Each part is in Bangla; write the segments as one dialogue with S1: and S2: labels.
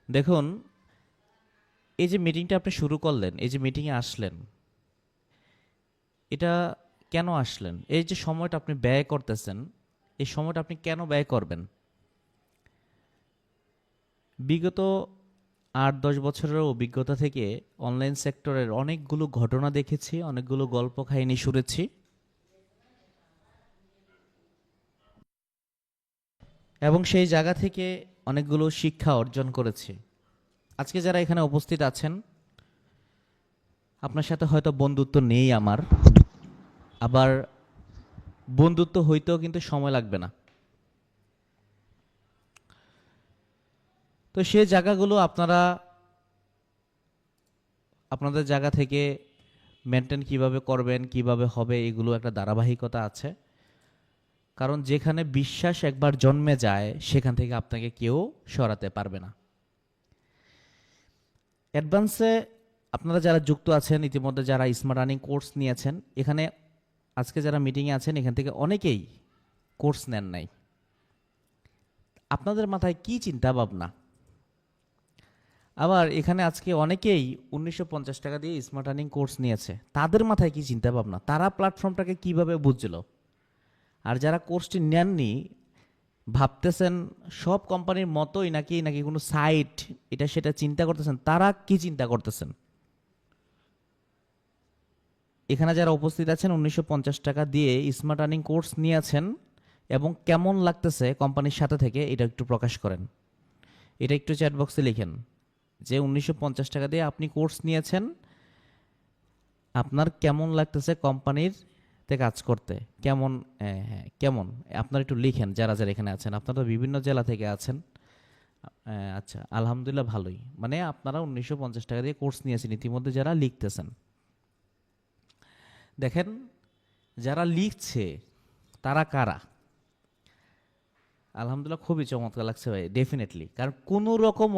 S1: দেখুন, এই যে মিটিংটা আপনি শুরু করলেন, এই যে মিটিংয়ে আসলেন, এটা কেন আসলেন? এই যে সময়টা আপনি ব্যয় করতেছেন, এই সময়টা আপনি কেন ব্যয় করবেন? বিগত ৮-১০ বছরের অভিজ্ঞতা থেকে অনলাইন সেক্টরের অনেকগুলো ঘটনা দেখেছি, অনেকগুলো গল্প কাহিনী শুনেছি এবং সেই জায়গা থেকে অনেকগুলো শিক্ষা অর্জন করেছি। আজকে যারা এখানে উপস্থিত আছেন, আপনার সাথে হয়তো বন্ধুত্ব নেই আমার, আবার বন্ধুত্ব হইতেও কিন্তু সময় লাগবে না। তো সেই জায়গাগুলো আপনারা আপনাদের জায়গা থেকে মেনটেন কিভাবে করবেন, কিভাবে হবে, এগুলো একটা ধারাবাহিকতা আছে। কারণ যেখানে বিশ্বাস একবার জন্মে যায় সেখান থেকে আপনাকে কেউ সরাতে পারবে না। অ্যাডভান্সে আপনারা যারা যুক্ত আছেন, ইতিমধ্যে যারা স্মার্ট আর্নিং কোর্স নিয়েছেন, এখানে আজকে যারা মিটিংয়ে আছেন এখান থেকে অনেকেই কোর্স নেন নাই। আপনাদের মাথায় কি চিন্তা ভাবনা? আবার এখানে আজকে অনেকেই ১৯৫০ টাকা দিয়ে স্মার্ট আর্নিং কোর্স নিয়েছে, তাদের মাথায় কি চিন্তা ভাবনা? তারা প্ল্যাটফর্মটাকে কিভাবে বুঝলো? আর যারা কোর্সটি নেননি, ভাবতেছেন সব কোম্পানির মতোই নাকি নাকি কোনো সাইট এটা সেটা চিন্তা করতেছেন, তারা কি চিন্তা করতেছেন? এখানে যারা উপস্থিত আছেন ১৯৫০ টাকা দিয়ে স্মার্ট আর্নিং কোর্স নিয়েছেন এবং কেমন লাগতেছে কোম্পানির সাথে থেকে, এটা একটু প্রকাশ করেন। এটা একটু চ্যাট বক্সে লিখেন যে ১৯৫০ টাকা দিয়ে আপনি কোর্স নিয়েছেন, আপনার কেমন লাগতেছে কোম্পানির তে কাজ করতে, কেমন? হ্যাঁ, কেমন আপনারা একটু লিখেন। যারা যারা এখানে আছেন, আপনারা তো বিভিন্ন জেলা থেকে আছেন। আচ্ছা, আলহামদুলিল্লাহ ভালোই। মানে আপনারা ১৯৫০ টাকা দিয়ে কোর্স নিয়েছেন ইতিমধ্যে যারা লিখতেছেন। দেখেন, যারা লিখছে তারা কারা? আলহামদুলিল্লাহ, খুবই চমৎকার লাগছে ভাই, ডেফিনেটলি। কারণ কোনো রকম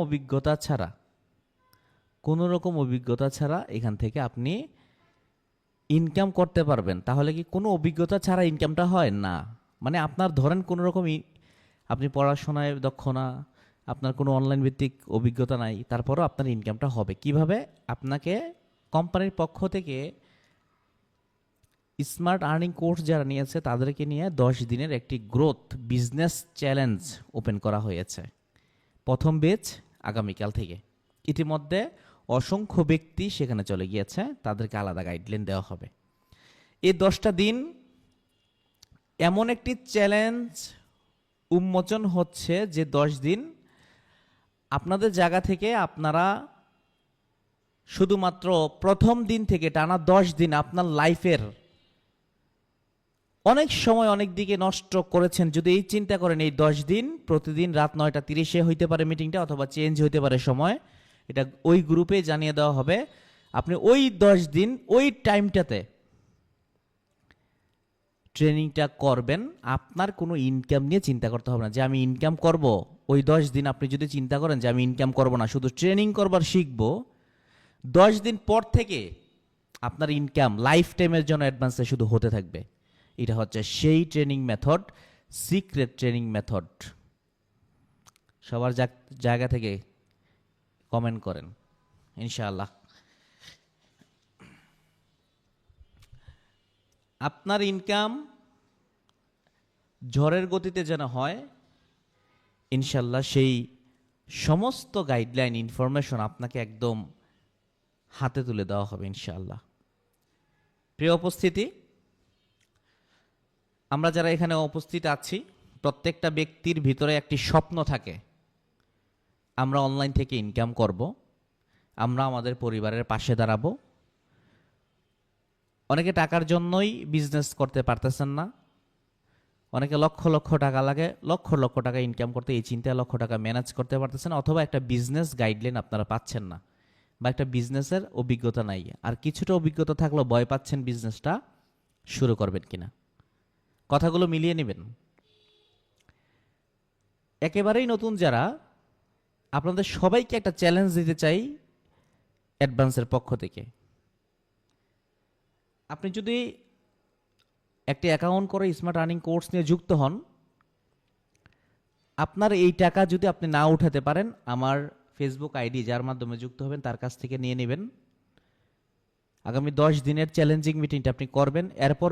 S1: অভিজ্ঞতা ছাড়া এখান থেকে আপনি ইনকাম করতে পারবেন। তাহলে কি কোনো অভিজ্ঞতা ছাড়া ইনকামটা হয় না? মানে আপনার ধরেন কোনো রকম আপনি পড়াশোনায় দক্ষ না, আপনার কোনো অনলাইন ভিত্তিক অভিজ্ঞতা নাই, তারপরও আপনার ইনকামটা হবে কিভাবে? আপনাকে কোম্পানির পক্ষ থেকে স্মার্ট আর্নিং কোর্স যারা নিয়েছে তাদেরকে নিয়ে ১০ দিনের একটি গ্রোথ বিজনেস চ্যালেঞ্জ ওপেন করা হয়েছে। প্রথম ব্যাচ আগামীকাল থেকে। ইতিমধ্যে অসংখ্য ব্যক্তি সেখানে চলে গিয়েছে, তাদেরকে আলাদা গাইডলাইন দেওয়া হবে। এই ১০টা দিন এমন একটি চ্যালেঞ্জ উন্মোচন হচ্ছে যে ১০ দিন আপনাদের জায়গা থেকে আপনারা শুধুমাত্র প্রথম দিন থেকে টানা ১০ দিন আপনার লাইফের অনেক সময় অনেক দিকে নষ্ট করেছেন। যদি এই চিন্তা করেন, এই ১০ দিন প্রতিদিন রাত ৯টা ৩০-এ হইতে পারে মিটিংটা, অথবা চেঞ্জ হইতে পারে সময়, এটা ওই গ্রুপে জানিয়ে দেওয়া হবে। আপনি ওই ১০ দিন ওই টাইমটাতে ট্রেনিংটা করবেন। আপনার কোনো ইনকাম নিয়ে চিন্তা করতে হবে না যে আমি ইনকাম করব। ওই ১০ দিন আপনি যদি চিন্তা করেন যে আমি ইনকাম করব না, শুধু ট্রেনিং করবার শিখব, ১০ দিন পর থেকে আপনার ইনকাম লাইফ টাইমের জন্য অ্যাডভান্সে শুধু হতে থাকবে। এটা হচ্ছে সেই training method, secret training method. সবার জায়গা থেকে কমেন্ট করেন ইনশাআল্লাহ। আপনার ইনকাম ঝড়ের গতিতে যেন হয়, ইনশাল্লাহ সেই সমস্ত গাইডলাইন ইনফরমেশন আপনাকে একদম হাতে তুলে দেওয়া হবে ইনশাআল্লাহ। প্রিয় উপস্থিতি, আমরা যারা এখানে উপস্থিত আছি, প্রত্যেকটা ব্যক্তির ভিতরে একটি স্বপ্ন থাকে, আমরা অনলাইন থেকে ইনকাম করব, আমরা আমাদের পরিবারের পাশে দাঁড়াবো। অনেকে টাকার জন্যই বিজনেস করতে পারতেছেন না, অনেকে লক্ষ লক্ষ টাকা লাগে, লক্ষ লক্ষ টাকা ইনকাম করতে এই চিন্তায় লক্ষ টাকা ম্যানেজ করতে পারতেছেন, অথবা একটা বিজনেস গাইডলাইন আপনারা পাচ্ছেন না, বা একটা বিজনেসের অভিজ্ঞতা নাই, আর কিছুটা অভিজ্ঞতা থাকলেও ভয় পাচ্ছেন বিজনেসটা শুরু করবেন কিনা। কথাগুলো মিলিয়ে নেবেন। একেবারেই নতুন যারা, আপনাদের সবাইকে একটা চ্যালেঞ্জ দিতে চাই অ্যাডভান্সের পক্ষ থেকে। আপনি যদি একটি অ্যাকাউন্ট করে স্মার্ট আর্নিং কোর্স নিয়ে যুক্ত হন, আপনার এই টাকা যদি আপনি না উঠাতে পারেন, আমার ফেসবুক আইডি যার মাধ্যমে যুক্ত হবেন তার কাছ থেকে নিয়ে নেবেন। আগামী 10 দিনের চ্যালেঞ্জিং মিটিংটা আপনি করবেন। এরপর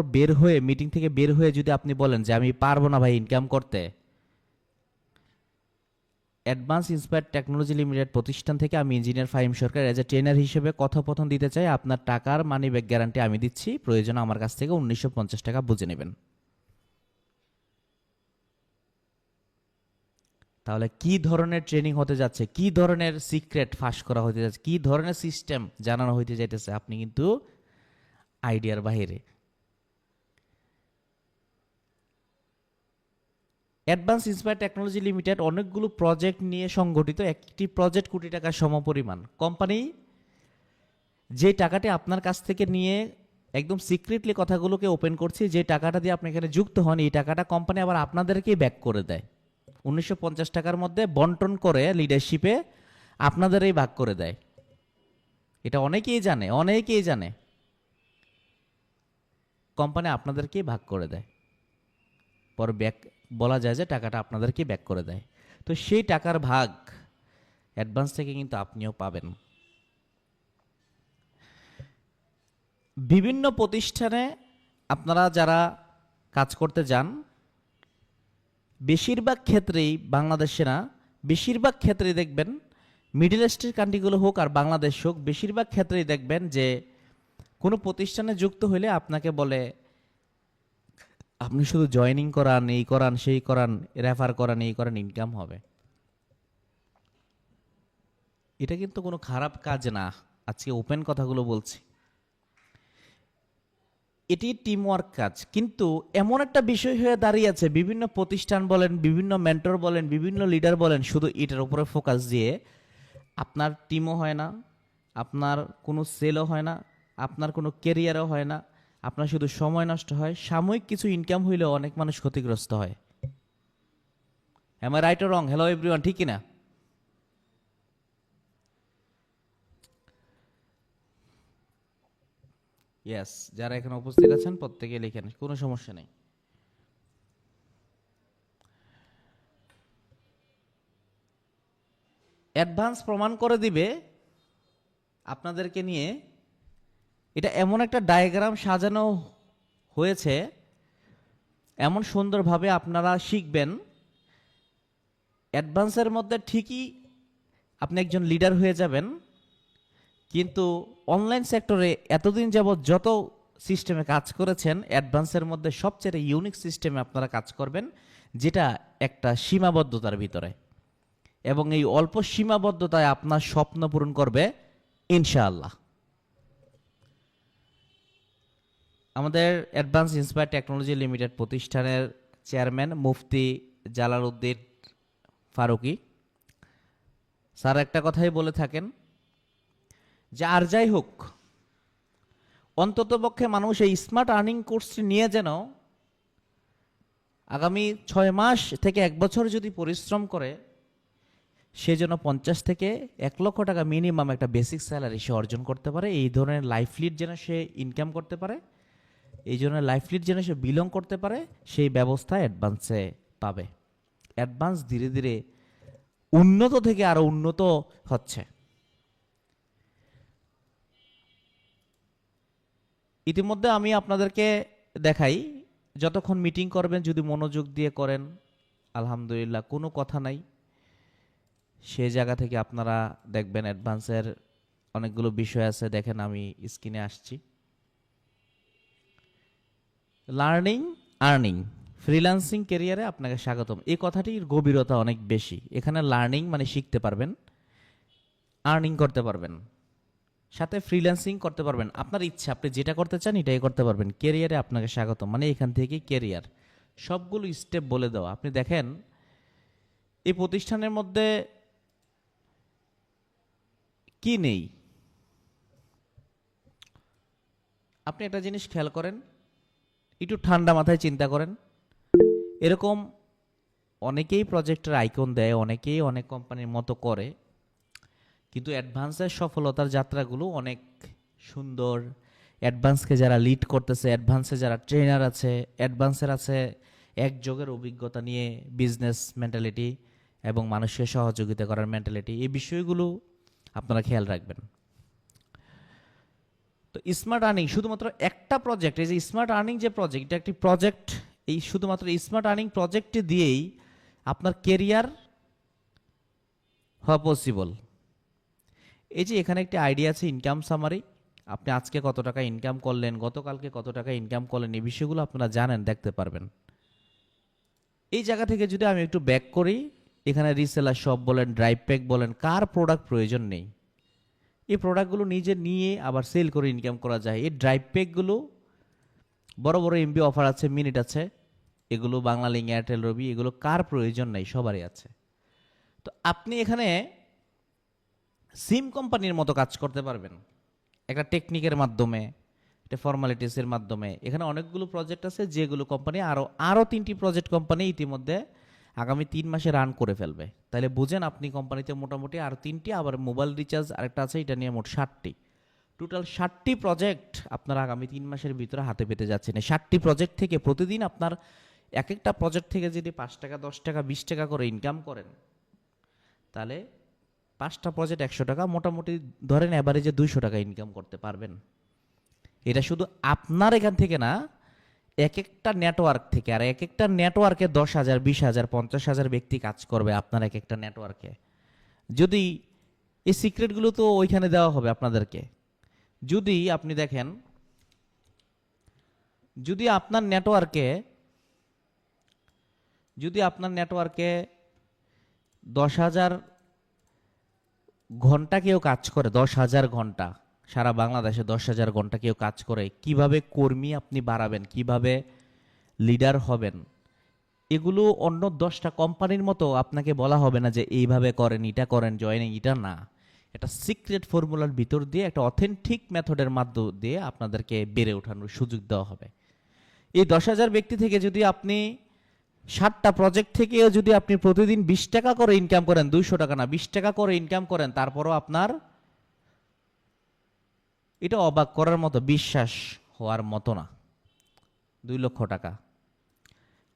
S1: মিটিং থেকে বের হয়ে যদি আপনি বলেন যে আমি পারবো না ভাই ইনকাম করতে, অ্যাডভান্স ইন্সপায়ার টেকনোলজি লিমিটেড প্রতিষ্ঠান থেকে আমি engineer Fahim Sarkar as a trainer হিসেবে কথোপকথন দিতে চাই। আপনার টাকার মানি ব্যাক গ্যারান্টি আমি দিচ্ছি, প্রয়োজন আমার কাছ থেকে 1950 টাকা বুঝে নেবেন। তাহলে কি ধরনের ট্রেনিং হতে যাচ্ছে, কি ধরনের সিক্রেট ফাঁস করা হতে যাচ্ছে, কি ধরনের সিস্টেম জানানো হইতে যাইতেছে, আপনি কিন্তু আইডিয়ার বাহিরে। অ্যাডভান্স ইন্সপায়ার টেকনোলজি লিমিটেড অনেকগুলো প্রজেক্ট নিয়ে সংগঠিত, একটি প্রজেক্ট কোটি টাকার সমপরিমাণ। কোম্পানি যে টাকাটি আপনার কাছ থেকে নিয়ে একদম সিক্রেটলি কথাগুলোকে ওপেন করছি, যে টাকাটা দিয়ে আপনি এখানে যুক্ত হন, এই টাকাটা কোম্পানি আবার আপনাদেরকেই ব্যাক করে দেয়। 1950 টাকার মধ্যে বন্টন করে লিডারশিপে আপনাদেরই ভাগ করে দেয়। এটা অনেকেই জানে, কোম্পানি আপনাদেরকেই ভাগ করে দেয়, পরে ব্যাক বলা যায় যে টাকাটা আপনাদেরকেই ব্যাক করে দেয়। তো সেই টাকার ভাগ অ্যাডভান্স থেকে কিন্তু আপনিও পাবেন। বিভিন্ন প্রতিষ্ঠানে আপনারা যারা কাজ করতে যান, বেশিরভাগ ক্ষেত্রেই বাংলাদেশে না, বেশিরভাগ ক্ষেত্রেই দেখবেন মিডল ইস্টের কান্ট্রিগুলো হোক আর বাংলাদেশ হোক, বেশিরভাগ ক্ষেত্রেই দেখবেন যে কোনো প্রতিষ্ঠানে যুক্ত হলে আপনাকে বলে আপনি শুধু জয়েনিং করান, এই করান, সেই করান, রেফার করান, এই করান, ইনকাম হবে। এটা কিন্তু কোনো খারাপ কাজ না, আজকে ওপেন কথাগুলো বলছি। এটি টিম ওয়ার্ক কাজ, কিন্তু এমন একটা বিষয় হয়ে দাঁড়িয়েছে, বিভিন্ন প্রতিষ্ঠান বলেন, বিভিন্ন মেন্টর বলেন, বিভিন্ন লিডার বলেন, শুধু এটার উপরে ফোকাস দিয়ে আপনার টিমও হয় না, আপনার কোনো সেলও হয় না, আপনার কোনো কেরিয়ারও হয় না, আপনার শুধু সময় নষ্ট হয়, সাময়িক কিছু ইনকাম হইলেও অনেক মানুষ ক্ষতিগ্রস্ত হয়। Am I right or wrong? Hello everyone, ঠিক কিনা? ইয়েস, যারা এখানে উপস্থিত আছেন প্রত্যেকে লিখেন, কোনো সমস্যা নেই। অ্যাডভান্স প্রমাণ করে দিবে আপনাদেরকে নিয়ে। এটা এমন একটা ডায়াগ্রাম সাজানো হয়েছে, এমন সুন্দরভাবে আপনারা শিখবেন, অ্যাডভান্সের মধ্যে ঠিকই আপনি একজন লিডার হয়ে যাবেন, কিন্তু অনলাইন সেক্টরে এতদিন যাবৎ যত সিস্টেমে কাজ করেছেন, অ্যাডভান্সের মধ্যে সবচেয়ে ইউনিক সিস্টেমে আপনারা কাজ করবেন, যেটা একটা সীমাবদ্ধতার ভিতরে, এবং এই অল্প সীমাবদ্ধতায় আপনার স্বপ্ন পূরণ করবে ইনশাআল্লাহ। আমাদের অ্যাডভান্স ইন্সপায়ার টেকনোলজি লিমিটেড প্রতিষ্ঠানের চেয়ারম্যান মুফতি জালালউদ্দিন ফারুকী স্যার একটা কথাই বলে থাকেন যে আর যাই হোক, অন্ততপক্ষে মানুষ এই স্মার্ট আর্নিং কোর্সটি নিয়ে যেন আগামী 6 মাস থেকে 1 বছর যদি পরিশ্রম করে, সে যেন 50 থেকে 1 লক্ষ টাকা মিনিমাম একটা বেসিক স্যালারি সে অর্জন করতে পারে, এই ধরনের লাইফ লিড যেন সে ইনকাম করতে পারে, এই ধরনের লাইফ লিড যেন সে বিলং করতে পারে, সেই ব্যবস্থা অ্যাডভান্সে পাবে। অ্যাডভান্স ধীরে ধীরে উন্নত থেকে আরো উন্নত হচ্ছে। ইতিমধ্যে আমি আপনাদেরকে দেখাই, যতক্ষণ মিটিং করবেন যদি মনোযোগ দিয়ে করেন, আলহামদুলিল্লাহ কোনো কথা নাই, সে জায়গা থেকে আপনারা দেখবেন অ্যাডভান্সের অনেকগুলো বিষয় আছে। দেখেন আমি স্ক্রিনে আসছি, লার্নিং আর্নিং ফ্রিল্যান্সিং ক্যারিয়ারে আপনাকে স্বাগতম। এই কথাটির গভীরতা অনেক বেশি। এখানে লার্নিং মানে শিখতে পারবেন, আর্নিং করতে পারবেন, সাথে ফ্রিল্যান্সিং করতে পারবেন, আপনার ইচ্ছা, আপনি যেটা করতে চান এটাই করতে পারবেন। ক্যারিয়ারে আপনাকে স্বাগতম মানে এখান থেকে ক্যারিয়ার সবগুলো স্টেপ বলে দেওয়া। আপনি দেখেন এই প্রতিষ্ঠানের মধ্যে কি নেই, আপনি একটা জিনিস খেয়াল করেন, একটু ঠান্ডা মাথায় চিন্তা করেন। এরকম অনেকেই প্রজেক্টের আইকন দেয়, অনেকেই অনেক কোম্পানির মতো করে, কিন্তু অ্যাডভান্সের সফলতার যাত্রাগুলো অনেক সুন্দর। অ্যাডভান্সকে যারা লিড করতেছে, অ্যাডভান্সে যারা ট্রেনার আছে, অ্যাডভান্সের আছে একযোগের অভিজ্ঞতা নিয়ে বিজনেস মেন্টালিটি, এবং মানুষকে সহযোগিতা করার মেন্টালিটি, এই বিষয়গুলো আপনারা খেয়াল রাখবেন। তো স্মার্ট আর্নিং শুধুমাত্র একটা প্রজেক্ট, এই যে স্মার্ট আর্নিং যে প্রজেক্ট, এটা একটি প্রজেক্ট। এই শুধুমাত্র স্মার্ট আর্নিং প্রজেক্টটি দিয়েই আপনার কেরিয়ার হওয়া পসিবল। এই যে এখানে একটি আইডিয়া আছে ইনকাম সামারি, আপনি আজকে কত টাকা ইনকাম করলেন, গতকালকে কত টাকা ইনকাম করলেন, এই বিষয়গুলো আপনারা জানেন, দেখতে পারবেন। এই জায়গা থেকে যদি আমি একটু ব্যাক করি, এখানে রিসেলার শপ বলেন, ড্রাইভ প্যাক বলেন, কার প্রোডাক্ট প্রয়োজন নেই, এই প্রোডাক্টগুলো নিজে নিয়ে আবার সেল করে ইনকাম করা যায়। এই ড্রাইভ প্যাকগুলো বড় বড় এমবি অফার আছে, মিনিট আছে, এগুলো বাংলালিংক, এয়ারটেল, রবি, এগুলো কার প্রয়োজন নেই, সবারই আছে। তো আপনি এখানে সিম কোম্পানির মতো কাজ করতে পারবেন একটা টেকনিকের মাধ্যমে, একটা ফর্মালিটিসের মাধ্যমে। এখানে অনেকগুলো প্রজেক্ট আছে যেগুলো কোম্পানি আরও 3টি প্রজেক্ট কোম্পানি ইতিমধ্যে আগামী 3 মাসে রান করে ফেলবে। তাহলে বুঝেন আপনি কোম্পানিতে মোটামুটি আর 3টি, আবার মোবাইল রিচার্জ আরেকটা আছে, এটা নিয়ে মোট 60টি, টোটাল 60টি প্রজেক্ট আপনারা আগামী 3 মাসের ভিতরে হাতে পেতে যাচ্ছেন। এই 60টি প্রজেক্ট থেকে প্রতিদিন আপনার এক একটা প্রজেক্ট থেকে যদি 5 টাকা, 10 টাকা, 20 টাকা করে ইনকাম করেন, তাহলে 5টা প্রজেক্ট 100 টাকা, মোটামুটি ধরেন অ্যাভারেজে 200 টাকা ইনকাম করতে পারবেন। এটা শুধু আপনার এখান থেকে না, এক একটা নেটওয়ার্ক থেকে। আর এক একটা নেটওয়ার্কে 10,000, 20,000, 50,000 ব্যক্তি কাজ করবে আপনার এক একটা নেটওয়ার্কে। যদি এই সিক্রেটগুলো তো ওইখানে দেওয়া হবে আপনাদেরকে। যদি আপনি দেখেন, যদি আপনার নেটওয়ার্কে 10,000 ঘন্টা কেউ কাজ করে, 10,000 ঘন্টা, সারা বাংলাদেশে 10,000 ঘন্টা কেউ কাজ করে, কিভাবে কর্মী আপনি বাড়াবেন, কিভাবে লিডার হবেন, এগুলো অন্য 10টা কোম্পানির মতো আপনাকে বলা হবে না যে এইভাবে করেন, এটা করেন, জয়েনিং, এটা না। এটা সিক্রেট ফর্মুলার ভিতর দিয়ে একটা অথেন্টিক মেথডের মাধ্যম দিয়ে আপনাদেরকে বেড়ে ওঠানোর সুযোগ দেওয়া হবে। এই 10,000 ব্যক্তি থেকে যদি আপনি 60টা প্রজেক্ট থেকেও যদি আপনি প্রতিদিন 20 টাকা করে ইনকাম করেন, 200 টাকা না, 20 টাকা করে ইনকাম করেন, তারপরও আপনার এটা অবাক করার মতো, বিশ্বাস হওয়ার মতো না, 2 লক্ষ টাকা।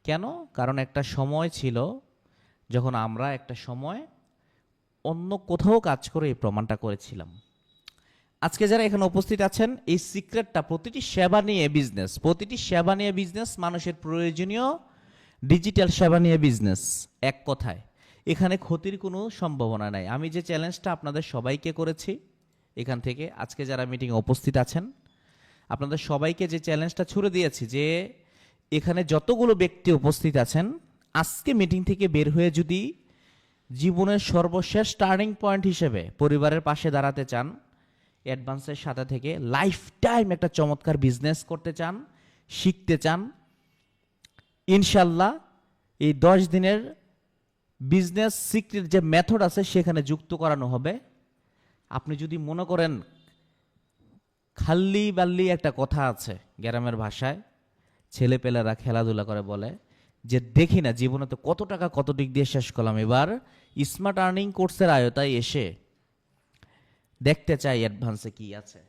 S1: কেন? কারণ একটা সময় ছিল যখন আমরা একটা সময় অন্য কোথাও কাজ করে এই প্রমাণটা করেছিলাম। আজকে যারা এখানে উপস্থিত আছেন, এই সিক্রেটটা, প্রতিটি সেবা নিয়ে বিজনেস, মানুষের প্রয়োজনীয় ডিজিটাল সেবা নিয়ে বিজনেস, এক কথায় এখানে ক্ষতির কোনো সম্ভাবনা নাই। আমি যে চ্যালেঞ্জটা আপনাদের সবাইকে করেছি এখান থেকে, আজকে যারা মিটিংয়ে উপস্থিত আছেন, আপনাদের সবাইকে যে চ্যালেঞ্জটা ছুড়ে দিয়েছি, যে এখানে যতগুলো ব্যক্তি উপস্থিত আছেন, আজকে মিটিং থেকে বের হয়ে যদি জীবনের সর্বশেষ টার্নিং পয়েন্ট হিসেবে পরিবারের পাশে দাঁড়াতে চান, অ্যাডভান্সের সাথে থেকে লাইফ টাইম একটা চমৎকার বিজনেস করতে চান, শিখতে চান, ইনশাল্লাহ এই 10 দিনের বিজনেস সিক্রেট যে মেথড আছে সেখানে যুক্ত করানো হবে। আপনি যদি মনে করেন, খাল্লি বাল্লি একটা কথা আছে গ্রামের ভাষায়, ছেলেপেলেরা খেলাধুলা করে বলে যে দেখি না জীবনে তো কত টাকা কত দিক দিয়ে শেষ করলাম, এবার স্মার্ট আর্নিং কোর্সের আয়তায় এসে দেখতে চাই অ্যাডভান্সে কি আছে।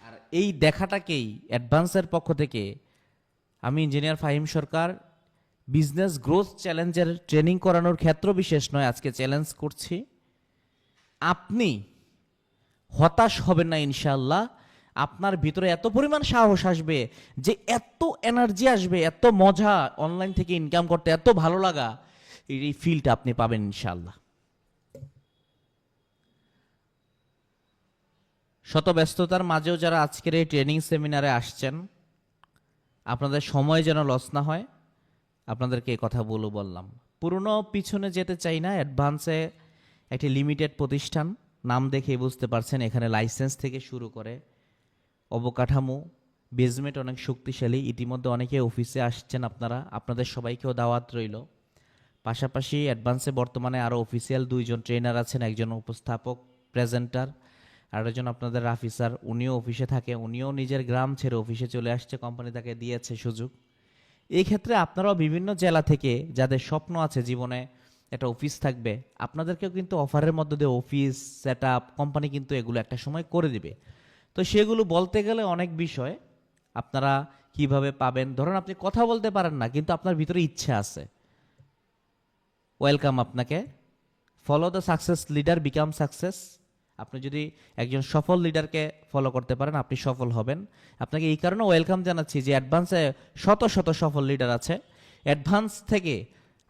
S1: আর এই দেখাটাকেই অ্যাডভান্সের পক্ষ থেকে আমি ইঞ্জিনিয়ার ফাহিম সরকার বিজনেস গ্রোথ চ্যালেঞ্জের ট্রেনিং করানোর ক্ষেত্র বিশেষ নয়, আজকে চ্যালেঞ্জ করছি। আপনি হতাশ হবেন না ইনশাআল্লাহ। আপনার ভিতরে এত পরিমাণ সাহস আসবে, যে এত এনার্জি আসবে, এত মজা, অনলাইন থেকে ইনকাম করতে এত ভালো লাগা, এই ফিলটা আপনি পাবেন ইনশাআল্লাহ। শত ব্যস্ততার মাঝেও যারা আজকের এই ট্রেনিং সেমিনারে আসছেন, আপনাদের সময় যেন লস না হয়, আপনাদেরকে এই কথা বললাম। পুরনো পিছনে যেতে চাই না, অ্যাডভান্সে একটি লিমিটেড প্রতিষ্ঠান, নাম দেখে বুঝতে পারছেন এখানে লাইসেন্স থেকে শুরু করে অবকাঠামো, বেজমেন্ট অনেক শক্তিশালী। ইতিমধ্যে অনেকে অফিসে আসছেন, আপনাদের সবাইকেও দাওয়াত রইল। পাশাপাশি অ্যাডভান্সে বর্তমানে আরও অফিসিয়াল 2 জন ট্রেনার আছেন, একজন উপস্থাপক, প্রেজেন্টার, আর একজন আপনাদের রাফি স্যার, উনিও অফিসে থাকে, উনিও নিজের গ্রাম ছেড়ে অফিসে চলে আসছে, কোম্পানি তাকে দিয়েছে সুযোগ। এই ক্ষেত্রে আপনারাও বিভিন্ন জেলা থেকে যাদের স্বপ্ন আছে জীবনে একটা অফিস থাকবে, আপনাদেরকেও কিন্তু অফারের মধ্যে দিয়ে অফিস সেট আপ কোম্পানি কিন্তু এগুলো একটা সময় করে দিবে। তো সেগুলো বলতে গেলে অনেক বিষয়, আপনারা কিভাবে পাবেন, ধরুন আপনি কথা বলতে পারেন না কিন্তু আপনার ভিতরে ইচ্ছা আছে, ওয়েলকাম আপনাকে। Follow the success leader become success. আপনি যদি একজন সফল লিডারকে ফলো করতে পারেন আপনি সফল হবেন। আপনাকে এই কারণে ওয়েলকাম জানাচ্ছি যে অ্যাডভান্সে শত শত সফল লিডার আছে। অ্যাডভান্স থেকে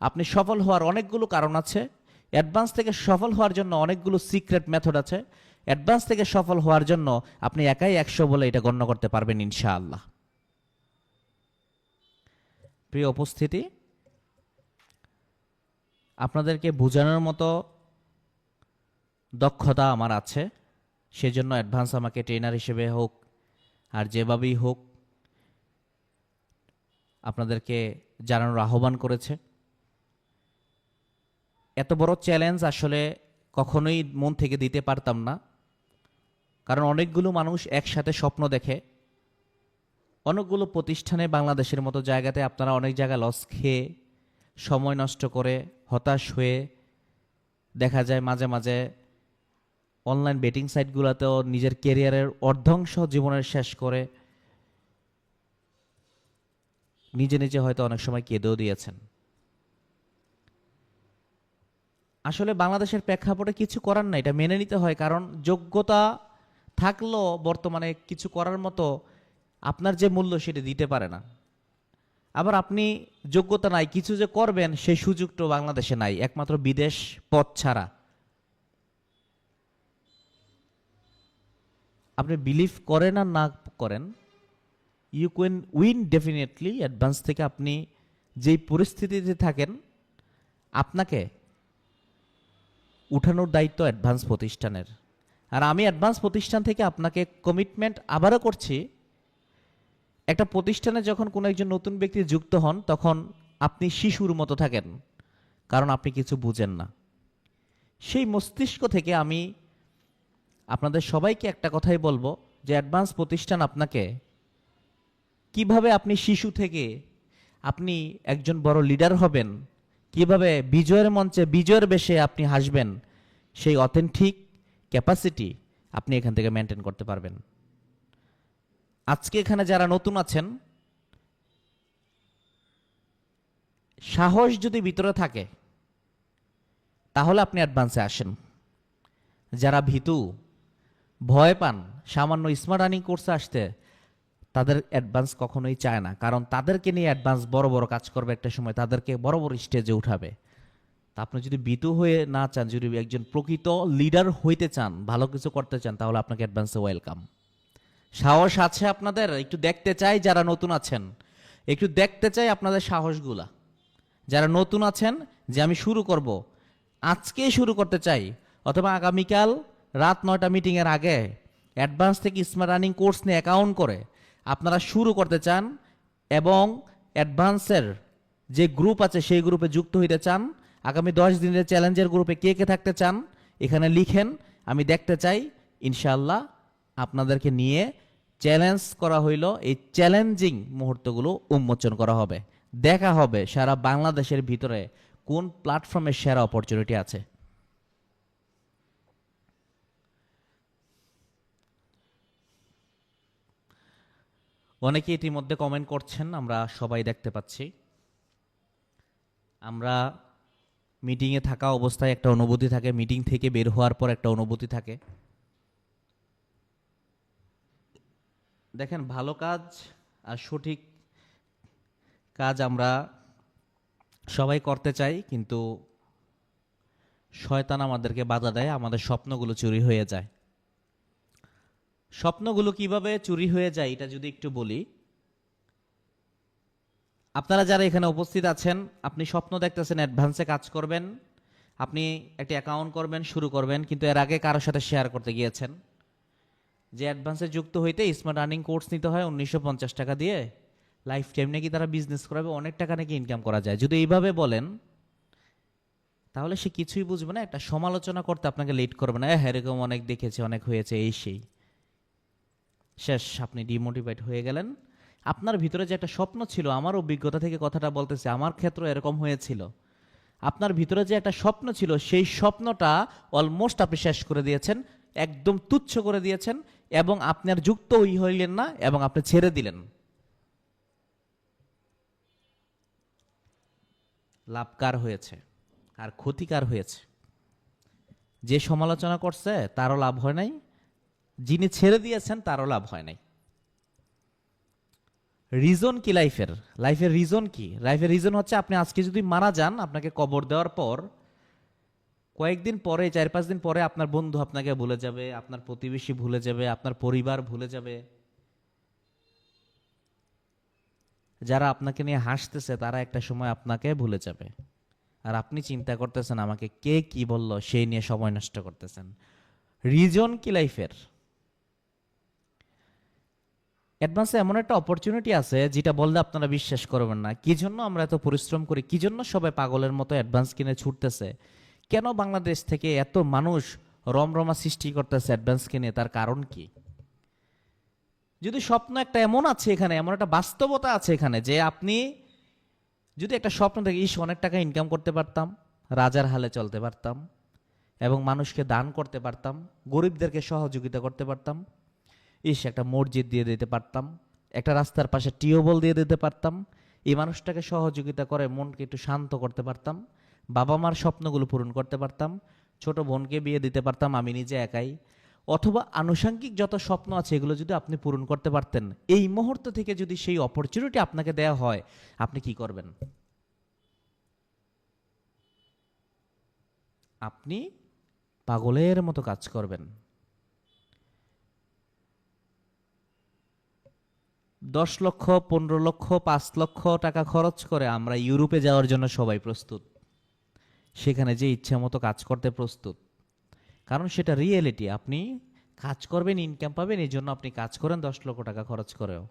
S1: আপনি সফল হওয়ার অনেকগুলো কারণ আছে। অ্যাডভান্স থেকে সফল হওয়ার জন্য অনেকগুলো সিক্রেট মেথড আছে। অ্যাডভান্স থেকে সফল হওয়ার জন্য আপনি একাই 100 বলে এটা গণ্য করতে পারবেন ইনশাআল্লাহ। প্রিয় উপস্থিতি, আপনাদেরকে বোঝানোর মতো দক্ষতা আমার আছে, সেজন্য অ্যাডভান্স আমাকে ট্রেনার হিসেবে হোক আর যেভাবেই হোক আপনাদেরকে জানানোর আহ্বান করেছে। এত বড় চ্যালেঞ্জ আসলে কখনোই মন থেকে দিতে পারতাম না, কারণ অনেকগুলো মানুষ একসাথে স্বপ্ন দেখে। অনেকগুলো প্রতিষ্ঠানে বাংলাদেশের মতো জায়গাতে আপনারা অনেক জায়গায় লস খেয়ে সময় নষ্ট করে হতাশ হয়ে দেখা যায় মাঝে মাঝে অনলাইন বেটিং সাইটগুলোতেও নিজের কেরিয়ারের অর্ধাংশ জীবনের শেষ করে নিজে নিজে হয়তো অনেক সময় কেঁদেও দিয়েছেন। আসলে বাংলাদেশের প্রেক্ষাপটে কিছু করার নাই, এটা মেনে নিতে হয়, কারণ যোগ্যতা থাকলেও বর্তমানে কিছু করার মতো আপনার যে মূল্য সেটা দিতে পারে না। আবার আপনি যোগ্যতা নাই কিছু যে করবেন সেই সুযোগটা বাংলাদেশে নাই, একমাত্র বিদেশ পথ ছাড়া। আপনি বিলিভ করেন আর না করেন, you can win definitely. Advance থেকে আপনি যেই পরিস্থিতিতে থাকেন আপনাকে উঠানোর দায়িত্ব অ্যাডভান্স প্রতিষ্ঠানের। আর আমি অ্যাডভান্স প্রতিষ্ঠান থেকে আপনাকে কমিটমেন্ট আবারও করছি, একটা প্রতিষ্ঠানে যখন কোনো একজন নতুন ব্যক্তি যুক্ত হন তখন আপনি শিশুর মতো থাকেন, কারণ আপনি কিছু বুঝেন না। সেই মস্তিষ্ক থেকে আমি আপনাদের সবাইকে একটা কথাই বলবো যে অ্যাডভান্স প্রতিষ্ঠান আপনাকে কিভাবে আপনি শিশু থেকে আপনি একজন বড় লিডার হবেন, কিভাবে বিজয়ের মঞ্চে বিজয়ের বেশে আপনি হাসবেন, সেই অথেন্টিক ক্যাপাসিটি আপনি এখান থেকে মেনটেন করতে পারবেন। আজকে এখানে যারা নতুন আছেন, সাহস যদি ভিতরে থাকে তাহলে আপনি অ্যাডভান্সে আসেন। যারা ভীতু, ভয় পান সামান্য স্মার্ট আর্নিং কোর্সে আসতে, তাদের অ্যাডভান্স কখনোই চায় না, কারণ তাদেরকে নিয়ে অ্যাডভান্স বড় বড় কাজ করবে একটা সময়, তাদেরকে বড় বড় স্টেজে উঠাবে। তা আপনি যদি ভীতু হয়ে না চান, যদি একজন প্রকৃত লিডার হইতে চান, ভালো কিছু করতে চান, তাহলে আপনাকে অ্যাডভান্সে ওয়েলকাম। সাহস আছে আপনাদের? একটু দেখতে চাই যারা নতুন আছেন, একটু দেখতে চাই আপনাদের সাহসগুলা। যারা নতুন আছেন যে আমি শুরু করব, আজকেই শুরু করতে চাই, অথবা আগামীকাল রাত 9টা মিটিংয়ের আগে অ্যাডভান্স থেকে স্মার্ট আর্নিং কোর্স নিয়ে অ্যাকাউন্ট করে আপনারা শুরু করতে চান এবং অ্যাডভান্সের যে গ্রুপ আছে সেই গ্রুপে যুক্ত হইতে চান, আগামী 10 দিনের চ্যালেঞ্জের গ্রুপে কে কে থাকতে চান এখানে লিখেন, আমি দেখতে চাই। ইনশাআল্লাহ আপনাদেরকে নিয়ে চ্যালেঞ্জ করা হইল, এই চ্যালেঞ্জিং মুহূর্তগুলো উন্মোচন করা হবে, দেখা হবে সারা বাংলাদেশের ভিতরে কোন প্ল্যাটফর্মে সেরা অপরচুনিটি আছে। অনেকে ইতিমধ্যে কমেন্ট করছেন, আমরা সবাই দেখতে পাচ্ছি। আমরা মিটিংয়ে থাকা অবস্থায় একটা অনুভূতি থাকে, মিটিং থেকে বের হওয়ার পর একটা অনুভূতি থাকে। দেখেন, ভালো কাজ আর সঠিক কাজ আমরা সবাই করতে চাই, কিন্তু শয়তান আমাদেরকে বাধা দেয়, আমাদের স্বপ্নগুলো চুরি হয়ে যায়। স্বপ্নগুলো কিভাবে চুরি হয়ে যায় এটা যদি একটু বলি, আপনারা যারা এখানে উপস্থিত আছেন, আপনি স্বপ্ন দেখতেছেন অ্যাডভান্সে কাজ করবেন, আপনি একটা অ্যাকাউন্ট করবেন, শুরু করবেন, কিন্তু এর আগে কারোর সাথে শেয়ার করতে গিয়েছেন যে অ্যাডভান্সে যুক্ত হইতে স্মার্ট আর্নিং কোর্স নিতে হয় 1950 টাকা দিয়ে, লাইফ টাইম নাকি তারা বিজনেস করাবে, অনেক টাকা নাকি ইনকাম করা যায়। যদি এইভাবে বলেন তাহলে সে কিছুই বুঝবে না, একটা সমালোচনা করতে আপনাকে লেট করবে না, এরকম অনেক দেখেছে, অনেক হয়েছে, এই সেই, শেষ, আপনি ডিমোটিভেট হয়ে গেলেন। আপনার ভিতরে যে একটা স্বপ্ন ছিল, আমার অভিজ্ঞতা থেকে কথাটা বলতেছে, আমার ক্ষেত্রে এরকম হয়েছিল, আপনার ভিতরে যে একটা স্বপ্ন ছিল সেই স্বপ্নটা অলমোস্ট আপনি শেষ করে দিয়েছেন, একদম তুচ্ছ করে দিয়েছেন, এবং আপনার যুক্ত হইলেন না এবং আপনি ছেড়ে দিলেন। লাভ কার হয়েছে আর ক্ষতিকার হয়েছে? যে সমালোচনা করছে তারও লাভ হয় নাই, যিনি ছেড়ে দিয়েছেন তারও লাভ হয় নাই। রিজন কি লাইফের? লাইফের রিজন কি? লাইফের রিজন হচ্ছে আপনি আজকে যদি মারা যান, আপনাকে কবর দেওয়ার পর কয়েকদিন পরে, 4-5 দিন পরে আপনার বন্ধু আপনাকে ভুলে যাবে, আপনার প্রতিবেশী ভুলে যাবে, আপনার পরিবার ভুলে যাবে, যারা আপনাকে নিয়ে হাসতেছে তারা একটা সময় আপনাকে ভুলে যাবে। আর আপনি চিন্তা করতেছেন আমাকে কে কি বলল, সেই নিয়ে সময় নষ্ট করতেছেন। রিজন কি লাইফের? অ্যাডভান্সে এমন একটা অপরচুনিটি আছে যেটা বললে আপনারা বিশ্বাস করবেন না। কি জন্য আমরা এত পরিশ্রম করি, কি জন্য সবাই পাগলের মতো অ্যাডভান্স কিনে ছুটতেছে, কেন বাংলাদেশ থেকে এত মানুষ রমরমা সৃষ্টি করতেছে অ্যাডভান্স কিনে, তার কারণ কি? যদি স্বপ্ন একটা এমন আছে এখানে, এমন একটা বাস্তবতা আছে এখানে, যে আপনি যদি একটা স্বপ্ন থেকে অনেক টাকা ইনকাম করতে পারতাম, রাজার হালে চলতে পারতাম, এবং মানুষকে দান করতে পারতাম, গরিবদেরকে সহযোগিতা করতে পারতাম, একটা মসজিদ দিয়ে দিতে পারতাম, একটা রাস্তার পাশে টিউবওয়েল দিয়ে দিতে পারতাম, এই মানুষটাকে সহযোগিতা করে মনকে একটু শান্ত করতে পারতাম, বাবা মার স্বপ্নগুলো পূরণ করতে পারতাম, ছোট বোনকে বিয়ে দিতে পারতাম আমি নিজে একাই, অথবা আনুষঙ্গিক যত স্বপ্ন আছে এগুলো যদি আপনি পূরণ করতে পারতেন, এই মুহূর্ত থেকে যদি সেই অপরচুনিটি আপনাকে দেয়া হয়, আপনি কি করবেন? আপনি পাগলের মতো কাজ করবেন। 10 লক্ষ, 15 লক্ষ, 5 লক্ষ টাকা খরচ করে আমরা ইউরোপে যাওয়ার জন্য সবাই প্রস্তুত, সেখানে যে ইচ্ছা মতো কাজ করতে প্রস্তুত, কারণ সেটা রিয়েলিটি। আপনি কাজ করবেন, ইনকাম পাবেন, এই জন্য আপনি কাজ করেন 10 লক্ষ টাকা খরচ করেও।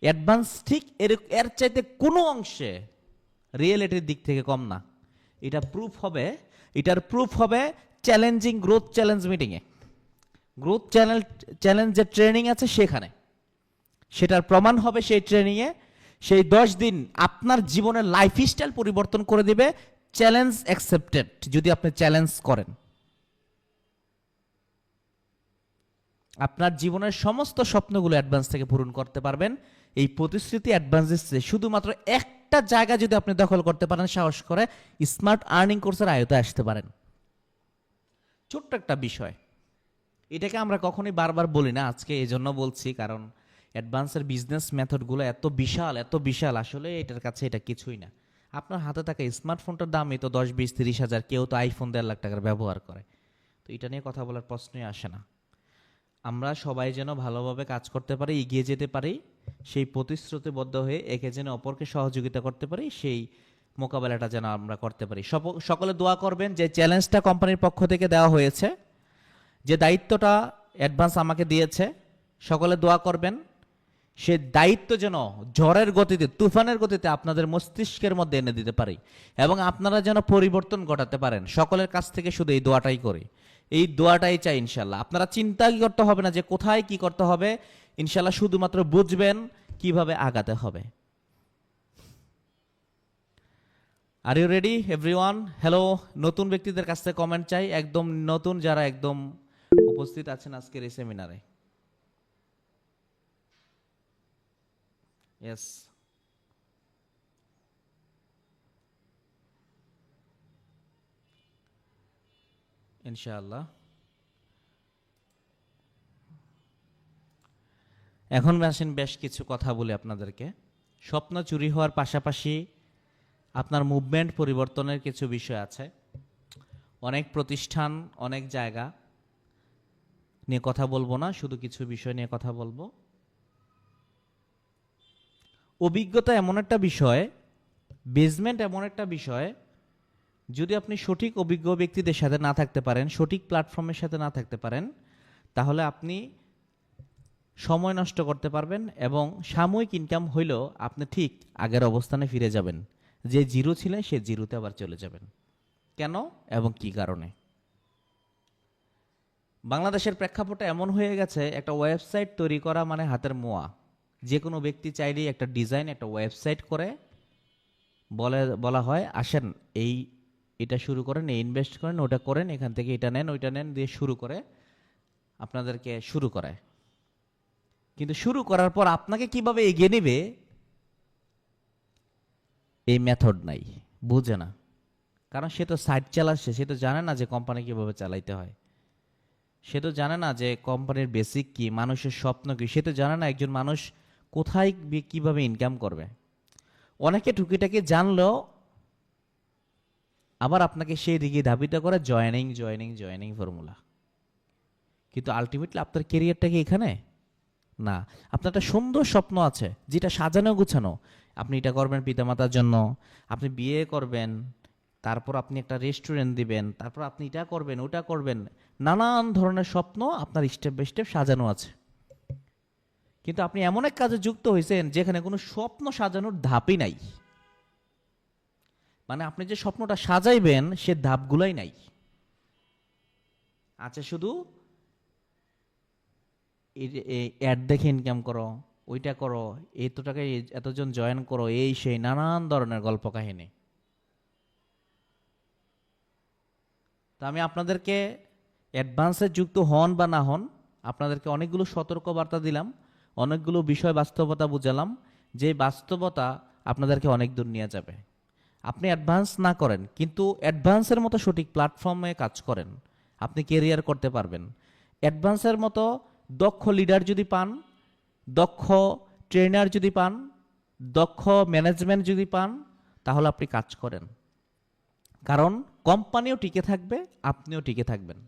S1: অ্যাডভান্স ঠিক এর চাইতে কোনো অংশে রিয়েলিটির দিক থেকে কম না। এটার প্রুফ হবে চ্যালেঞ্জিং গ্রোথ চ্যালেঞ্জ মিটিংয়ে, গ্রোথ চ্যালেঞ্জ যে ট্রেনিং আছে সেখানে, সেটার প্রমাণ হবে সেই ট্রেনিংয়ে। সেই 10 দিন আপনার জীবনের লাইফস্টাইল পরিবর্তন করে দিবে। চ্যালেঞ্জ অ্যাকসেপ্টেড, যদি আপনি চ্যালেঞ্জ করেন, আপনার জীবনের সমস্ত স্বপ্নগুলো অ্যাডভান্স থেকে পূরণ করতে পারবেন। এই প্রতিশ্রুতি অ্যাডভান্স দিচ্ছে। শুধুমাত্র একটা জায়গা যদি আপনি দখল করতে পারেন, সাহস করে স্মার্ট আর্নিং কোর্সের আয়তায় আসতে পারেন। ছোট্ট একটা বিষয়, এটাকে আমরা কখনোই বারবার বলি না, আজকে এই জন্য বলছি কারণ অ্যাডভান্সের বিজনেস মেথডগুলো এত বিশাল, আসলে এটার কাছে এটা কিছুই না। আপনার হাতে থাকা স্মার্টফোনটার দামই তো 10, 20, 30 হাজার, কেউ তো আইফোন 1.5 লাখ টাকার ব্যবহার করে। তো এটা নিয়ে কথা বলার প্রশ্নই আসে না। আমরা সবাই যেন ভালোভাবে কাজ করতে পারি, এগিয়ে যেতে পারি, সেই প্রতিশ্রুতিবদ্ধ হয়ে একে যেন অপরকে সহযোগিতা করতে পারি, সেই মোকাবেলাটা যেন আমরা করতে পারি। সকলে দোয়া করবেন যে চ্যালেঞ্জটা কোম্পানির পক্ষ থেকে দেওয়া হয়েছে, যে দায়িত্বটা অ্যাডভান্স আমাকে দিয়েছে, সকলে দোয়া করবেন সে দায়িত্ব যেন ঝড়ের গতিতে, তুফানের গতিতে আপনাদের মস্তিষ্কের মধ্যে এনে দিতে পারি, এবং আপনারা যেন পরিবর্তন ঘটাতে পারেন। সকলের কাছ থেকে শুধু এই দোয়াটাই করি, এই দোয়াটাই চাই ইনশাল্লাহ। আপনারা চিন্তা করতে হবে না যে কোথায় কি করতে হবে, ইনশাল্লাহ শুধুমাত্র বুঝবেন কিভাবে আগাতে হবে। Are you ready everyone? Hello, নতুন ব্যক্তিদের কাছ থেকে কমেন্ট চাই, একদম নতুন যারা একদম উপস্থিত আছেন আজকের এই সেমিনারে। ইয়েস, ইনশাআল্লাহ। এখন আসেন বেশ কিছু কথা বলি আপনাদেরকে। স্বপ্ন চুরি হওয়ার পাশাপাশি আপনার মুভমেন্ট পরিবর্তনের কিছু বিষয় আছে। অনেক প্রতিষ্ঠান, অনেক জায়গা নিয়ে কথা বলবো না, শুধু কিছু বিষয় নিয়ে কথা বলবো। অভিজ্ঞতা এমন একটা বিষয়, বেসমেন্ট এমন একটা বিষয়, যদি আপনি সঠিক অভিজ্ঞ ব্যক্তিদের সাথে না থাকতে পারেন, সঠিক প্ল্যাটফর্মের সাথে না থাকতে পারেন, তাহলে আপনি সময় নষ্ট করতে পারবেন, এবং সাময়িক ইনকাম হইলেও আপনি ঠিক আগের অবস্থানে ফিরে যাবেন। যে জিরো ছিলেন সে জিরোতে আবার চলে যাবেন। কেন এবং কি কারণে? বাংলাদেশের প্রেক্ষাপটে এমন হয়ে গেছে, একটা ওয়েবসাইট তৈরি করা মানে হাতের মোয়া। যে কোনো ব্যক্তি চাইলেই একটা ডিজাইন, একটা ওয়েবসাইট করে বলা হয় আসেন এটা শুরু করেন, এই ইনভেস্ট করেন, ওটা করেন, এখান থেকে এটা নেন, ওইটা নেন, দিয়ে শুরু করে আপনাদেরকে শুরু করায়। কিন্তু শুরু করার পর আপনাকে কিভাবে এগিয়ে নেবে এই মেথড নাই, বুঝে না। কারণ সে তো সাইট চালাচ্ছে, সে তো জানে না যে কোম্পানি কিভাবে চালাইতে হয়, সে তো জানে না যে কোম্পানির বেসিক কি, মানুষের স্বপ্ন কি, সে তো জানে না একজন মানুষ কোথায় কিভাবে ইনকাম করবে। অনেকে টুকিটাকি জানলেও আবার আপনাকে সেই দিকে ধাবিত করে জয়েনিং জয়েনিং জয়েনিং ফর্মুলা। কিন্তু আলটিমেটলি আপনার কেরিয়ারটা কি এখানে না। আপনার একটা সুন্দর স্বপ্ন আছে যেটা সাজানো গুছানো, আপনি এটা করবেন পিতামাতার জন্য, আপনি বিয়ে করবেন, তারপর আপনি একটা রেস্টুরেন্ট দিবেন, তারপর আপনি এটা করবেন ওটা করবেন, নানান ধরনের স্বপ্ন আপনার স্টেপ বাই স্টেপ সাজানো আছে। কিন্তু আপনি এমন এক কাজে যুক্ত হয়েছেন যেখানে কোনো স্বপ্ন সাজানোর ধাপই নাই। মানে আপনি যে স্বপ্নটা সাজাইবেন সে ধাপগুলাই নাই, আছে শুধু অ্যাড দেখে ইনকাম করো, ওইটা করো, এত টাকায় এতজন জয়েন করো, এই সেই নানান ধরনের গল্প কাহিনী। তো আমি আপনাদেরকে অ্যাডভান্সে যুক্ত হন বা না হন, আপনাদেরকে অনেকগুলো সতর্কবার্তা দিলাম, অনেকগুলো বিষয় বাস্তবতা বুঝালাম, যে বাস্তবতা আপনাদেরকে অনেক দূর নিয়ে যাবে। আপনি অ্যাডভান্স না করেন কিন্তু অ্যাডভান্সের মতো সঠিক প্ল্যাটফর্মে কাজ করেন, আপনি কেরিয়ার করতে পারবেন। অ্যাডভান্সের মতো দক্ষ লিডার যদি পান, দক্ষ ট্রেনার যদি পান, দক্ষ ম্যানেজমেন্ট যদি পান, তাহলে আপনি কাজ করেন। কারণ কোম্পানিও টিকে থাকবে, আপনিও টিকে থাকবেন।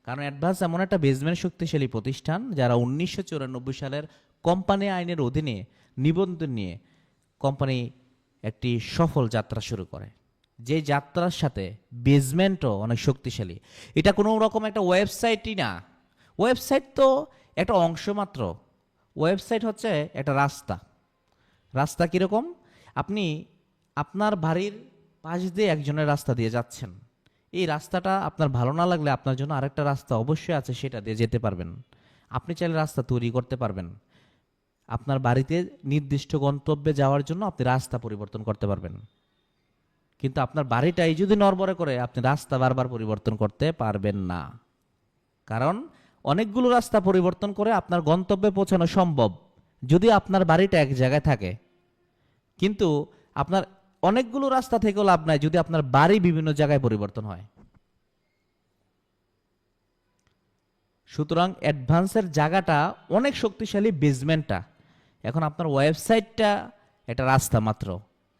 S1: কারণ অ্যাডভান্স এমন একটা বেসমেন্ট শক্তিশালী প্রতিষ্ঠান যারা 1994 সালের কোম্পানি আইনের অধীনে নিবন্ধন নিয়ে কোম্পানি একটি সফল যাত্রা শুরু করে, যে যাত্রার সাথে বেসমেন্টও অনেক শক্তিশালী। এটা কোনো রকম একটা ওয়েবসাইটই না, ওয়েবসাইট তো একটা অংশ মাত্র। ওয়েবসাইট হচ্ছে একটা রাস্তা। রাস্তা কীরকম, আপনি আপনার বাড়ির পাশ দিয়ে একজনের রাস্তা দিয়ে যাচ্ছেন, এই রাস্তাটা আপনার ভালো না লাগলে আপনার জন্য আরেকটা রাস্তা অবশ্যই আছে, সেটা দিয়ে যেতে পারবেন। আপনি চাইলে রাস্তা তৈরি করতে পারবেন, আপনার বাড়িতে নির্দিষ্ট গন্তব্যে যাওয়ার জন্য আপনি রাস্তা পরিবর্তন করতে পারবেন। কিন্তু আপনার বাড়িটাই যদি নড়বড়ে করে আপনি রাস্তা বারবার পরিবর্তন করতে পারবেন না। কারণ অনেকগুলো রাস্তা পরিবর্তন করে আপনার গন্তব্যে পৌঁছানো সম্ভব যদি আপনার বাড়িটা এক জায়গায় থাকে, কিন্তু আপনার অনেকগুলো রাস্তা থেকেও লাভ নাই যদি আপনার বাড়ি বিভিন্ন জায়গায় পরিবর্তন হয়। সুতরাং অ্যাডভান্সের জায়গাটা অনেক শক্তিশালী, বেসমেন্টটা। এখন আপনার ওয়েবসাইটটা একটা রাস্তা মাত্র।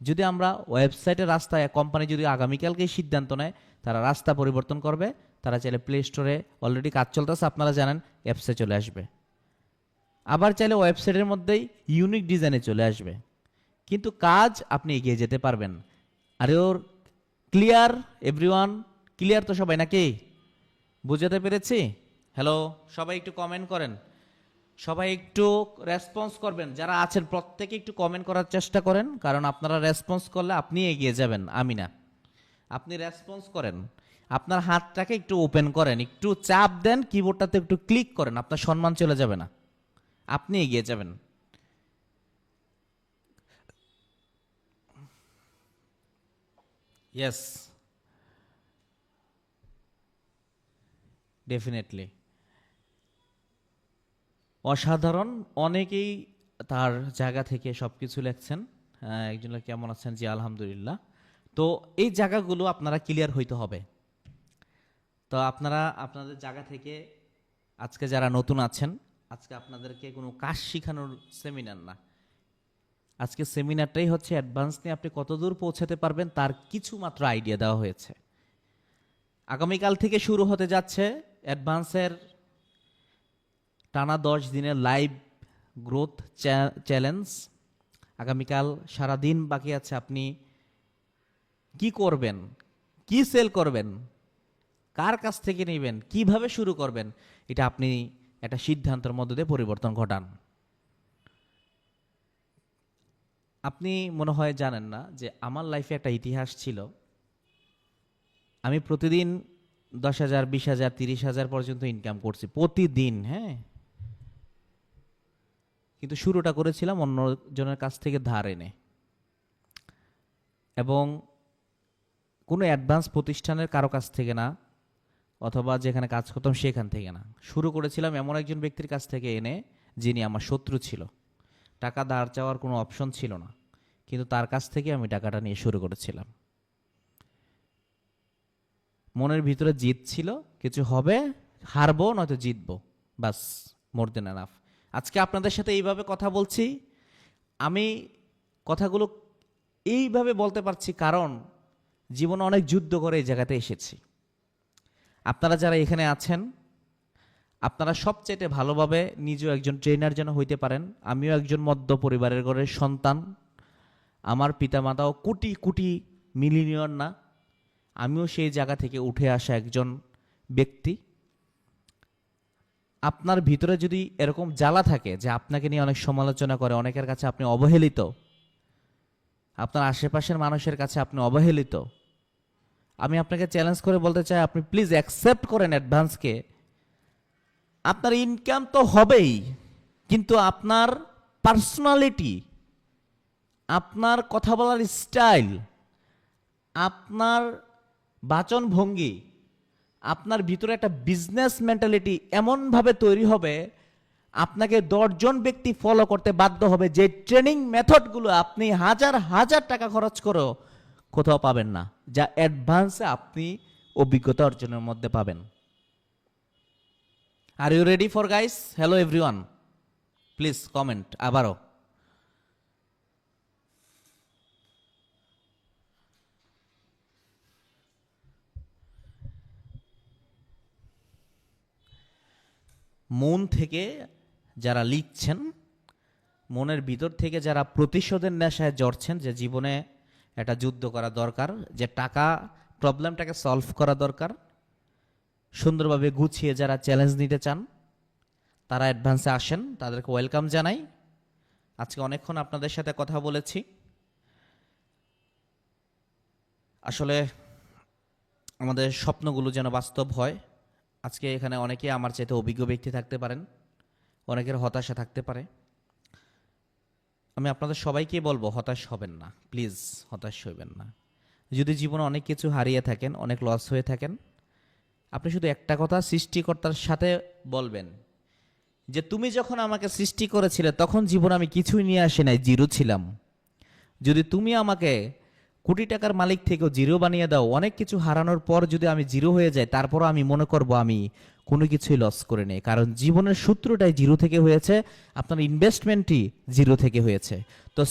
S1: যদি আমরা ওয়েবসাইটের রাস্তায় কোম্পানি যদি আগামীকালকেই সিদ্ধান্ত নেয় তারা রাস্তা পরিবর্তন করবে, তারা চাইলে প্লে স্টোরে অলরেডি কাজ চলতেছে, আপনারা জানেন, অ্যাপসে চলে আসবে। আবার চাইলে ওয়েবসাইটের মধ্যেই ইউনিক ডিজাইনে চলে আসবে, কিন্তু কাজ আপনি এগিয়ে যেতে পারবেন। আর ওর ক্লিয়ার এভরিওয়ান? ক্লিয়ার তো সবাই নাকি? বুঝাতে পেরেছি? হ্যালো, সবাই একটু কমেন্ট করেন, সবাই একটু রেসপন্স করবেন, যারা আছেন প্রত্যেকে একটু কমেন্ট করার চেষ্টা করেন, কারণ আপনারা রেসপন্স করলে আপনি এগিয়ে যাবেন, আমি না। আপনি রেসপন্স করেন, আপনার হাতটাকে একটু ওপেন করেন, একটু চাপ দেন, কিবোর্ডটাতে একটু ক্লিক করেন, আপনার সম্মান চলে যাবে না, আপনি এগিয়ে যাবেন। ইয়েস, ডেফিনেটলি অসাধারণ। অনেকেই তার জায়গা থেকে সব কিছু লেখছেন। একজন লেখে, কেমন আছেন? জি আলহামদুলিল্লাহ। তো এই জায়গাগুলো আপনারা ক্লিয়ার হইতে হবে। তো আপনারা আপনাদের জায়গা থেকে, আজকে যারা নতুন আছেন, আজকে আপনাদেরকে কোনো কাজ শেখানোর সেমিনার না, আজকে সেমিনারটাই হচ্ছে অ্যাডভান্স নিয়ে আপনি কতদূর পৌঁছাতে পারবেন তার কিছু মাত্র আইডিয়া দেওয়া হয়েছে। আগামীকাল থেকে শুরু হতে যাচ্ছে অ্যাডভান্সের টানা 10 দিনের লাইভ গ্রোথ চ্যালেঞ্জ। আগামীকাল সারা দিন বাকি আছে। আপনি কি করবেন, কি সেল করবেন, কার কাছ থেকে নেবেন, কিভাবে শুরু করবেন, এটা আপনি একটা সিদ্ধান্তের মধ্য দিয়ে পরিবর্তন ঘটান। আপনি মনে হয় জানেন না যে আমার লাইফে একটা ইতিহাস ছিল। আমি প্রতিদিন 10,000, 20,000, 30,000 পর্যন্ত ইনকাম করছি প্রতিদিন, হ্যাঁ। কিন্তু শুরুটা করেছিলাম অন্যজনের কাছ থেকে ধার এনে, এবং কোনো অ্যাডভান্স প্রতিষ্ঠানের কারো কাছ থেকে না, অথবা যেখানে কাজ করতাম সেখান থেকে না। শুরু করেছিলাম এমন একজন ব্যক্তির কাছ থেকে এনে যিনি আমার শত্রু ছিল। টাকা ধার চাওয়ার কোনো অপশন ছিল না, কিন্তু তার কাছ থেকে আমি টাকাটা নিয়ে শুরু করেছিলাম। মনের ভিতরে জিত ছিল, কিছু হবে, হারবো নয়তো জিতবো, বাস, মোর দেন এনাফ। আজকে আপনাদের সাথে এইভাবে কথা বলছি, আমি কথাগুলো এইভাবে বলতে পারছি কারণ জীবনে অনেক যুদ্ধ করে এই জায়গাতে এসেছি। আপনারা যারা এখানে আছেন, আপনারা সবচেয়ে ভালোভাবে নিজেও একজন ট্রেনার যেন হইতে পারেন। আমিও একজন মধ্য পরিবারের ঘরের সন্তান, আমার পিতামাতাও কোটি কোটি মিলিয়নিয়র না, আমিও সেই জায়গা থেকে উঠে আসা একজন ব্যক্তি। আপনার ভিতরে যদি এরকম জ্বালা থাকে যে আপনাকে নিয়ে অনেক সমালোচনা করে, অনেকের কাছে আপনি অবহেলিত, আপনার আশেপাশের মানুষের কাছে আপনি অবহেলিত, আমি আপনাকে চ্যালেঞ্জ করে বলতে চাই, আপনি প্লিজ অ্যাকসেপ্ট করেন অ্যাডভান্সকে। আপনার ইনকাম তো হবেই, কিন্তু আপনার পার্সোনালিটি, আপনার কথা বলার স্টাইল, আপনার বাচন ভঙ্গি, আপনার ভিতরে একটা বিজনেস মেন্টালিটি এমনভাবে তৈরি হবে, আপনাকে 10 জন ব্যক্তি ফলো করতে বাধ্য হবে, যে ট্রেনিং মেথডগুলো আপনি হাজার হাজার টাকা খরচ করেও কোথাও পাবেন না, যা অ্যাডভান্সে আপনি অভিজ্ঞতা অর্জনের মধ্যে পাবেন। Are you ready for guys? Hello everyone, please comment আবারও। মন থেকে যারা লিখছেন, মনের ভিতর থেকে যারা প্রতিশোধের নেশায় জড়ছেন, যে জীবনে একটা যুদ্ধ করা দরকার, যে টাকা প্রবলেমটাকে সলভ করা দরকার, সুন্দরভাবে গুছিয়ে যারা চ্যালেঞ্জ নিতে চান, তারা অ্যাডভান্সে আসেন, তাদেরকে ওয়েলকাম জানাই। আজকে অনেকক্ষণ আপনাদের সাথে কথা বলেছি। আসলে আমাদের স্বপ্নগুলো যেন বাস্তব হয়। আজকে এখানে অনেকে আমার চাইতে অভিজ্ঞ ব্যক্তি থাকতে পারেন, অনেকের হতাশা থাকতে পারে। আমি আপনাদের সবাইকে বলবো, হতাশ হবেন না, প্লিজ হতাশ হইবেন না। যদি জীবনে অনেক কিছু হারিয়ে থাকেন, অনেক লস হয়ে থাকেন, আপনি শুধু একটা কথা সৃষ্টিকর্তার সাথে বলবেন, যে তুমি যখন আমাকে সৃষ্টি করেছিলে তখন জীবনে আমি কিছুই নিয়ে আসি নাই, জিরো ছিলাম। যদি তুমি আমাকে কোটি টাকার মালিক থেকেও জিরো বানিয়ে দাও, অনেক কিছু হারানোর পর যদি আমি জিরো হয়ে যাই, তারপরও আমি মনে করব আমি কোনো কিছুই লস করে নেই, কারণ জীবনের সূত্রটাই জিরো থেকে হয়েছে, আপনার ইনভেস্টমেন্টই জিরো থেকে হয়েছে। তো